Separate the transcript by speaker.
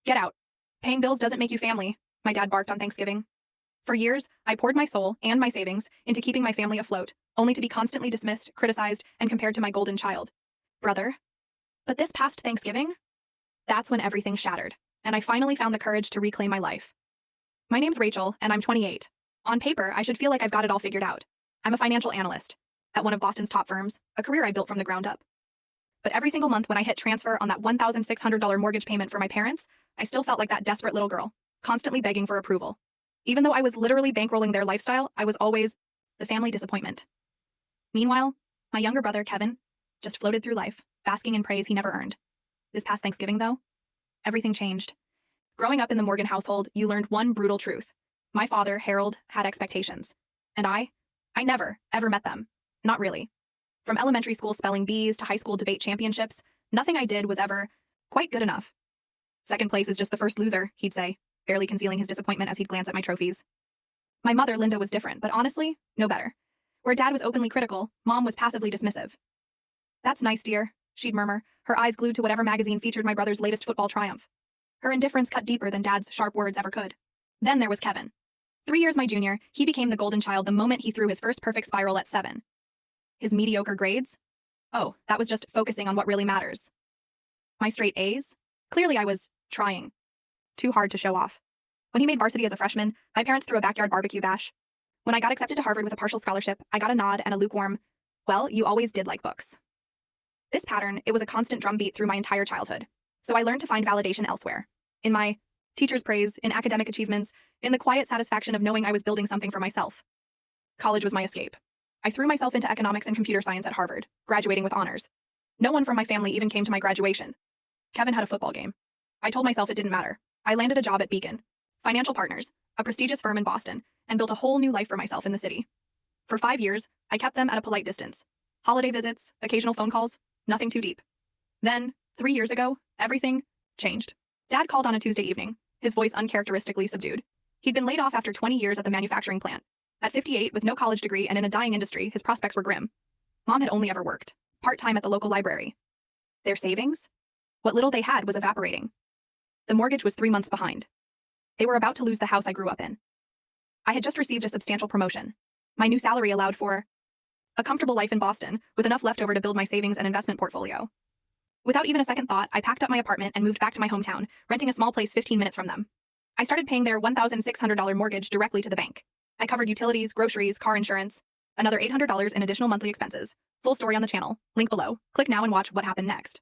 Speaker 1: Get out. Paying bills doesn't make you family, my dad barked on Thanksgiving. For years, I poured my soul and my savings into keeping my family afloat, only to be constantly dismissed, criticized, and compared to my golden child. Brother. But this past Thanksgiving, that's when everything shattered, and I finally found the courage to reclaim my life. My name's Rachel, and I'm 28. On paper, I should feel like I've got it all figured out. I'm a financial analyst at one of Boston's top firms, a career I built from the ground up. But every single month when I hit transfer on that $1,600 mortgage payment for my parents, I still felt like that desperate little girl, constantly begging for approval. Even though I was literally bankrolling their lifestyle, I was always the family disappointment. Meanwhile, my younger brother, Kevin, just floated through life, basking in praise he never earned. This past Thanksgiving, though, everything changed. Growing up in the Morgan household, you learned one brutal truth. My father, Harold, had expectations. And I never, ever met them. Not really. From elementary school spelling bees to high school debate championships, nothing I did was ever quite good enough. Second place is just the first loser, he'd say, barely concealing his disappointment as he'd glance at my trophies. My mother, Linda, was different, but honestly, no better. Where Dad was openly critical, Mom was passively dismissive. That's nice, dear, she'd murmur, her eyes glued to whatever magazine featured my brother's latest football triumph. Her indifference cut deeper than Dad's sharp words ever could. Then there was Kevin. 3 years my junior, he became the golden child the moment he threw his first perfect spiral at 7. His mediocre grades? Oh, that was just focusing on what really matters. My straight A's? Clearly I was trying. Too hard to show off. When he made varsity as a freshman, my parents threw a backyard barbecue bash. When I got accepted to Harvard with a partial scholarship, I got a nod and a lukewarm, well, you always did like books. This pattern, it was a constant drumbeat through my entire childhood. So I learned to find validation elsewhere. In my teacher's praise, in academic achievements, in the quiet satisfaction of knowing I was building something for myself. College was my escape. I threw myself into economics and computer science at Harvard, graduating with honors. No one from my family even came to my graduation. Kevin had a football game. I told myself it didn't matter. I landed a job at Beacon Financial Partners, a prestigious firm in Boston, and built a whole new life for myself in the city. For 5 years, I kept them at a polite distance. Holiday visits, occasional phone calls, nothing too deep. Then, 3 years ago, everything changed. Dad called on a Tuesday evening, his voice uncharacteristically subdued. He'd been laid off after 20 years at the manufacturing plant. At 58, with no college degree and in a dying industry, his prospects were grim. Mom had only ever worked part-time at the local library. Their savings? What little they had was evaporating. The mortgage was 3 months behind. They were about to lose the house I grew up in. I had just received a substantial promotion. My new salary allowed for a comfortable life in Boston, with enough left over to build my savings and investment portfolio. Without even a second thought, I packed up my apartment and moved back to my hometown, renting a small place 15 minutes from them. I started paying their $1,600 mortgage directly to the bank. I covered utilities, groceries, car insurance, another $800 in additional monthly expenses. Full story on the channel. Link below. Click now and watch what happened next.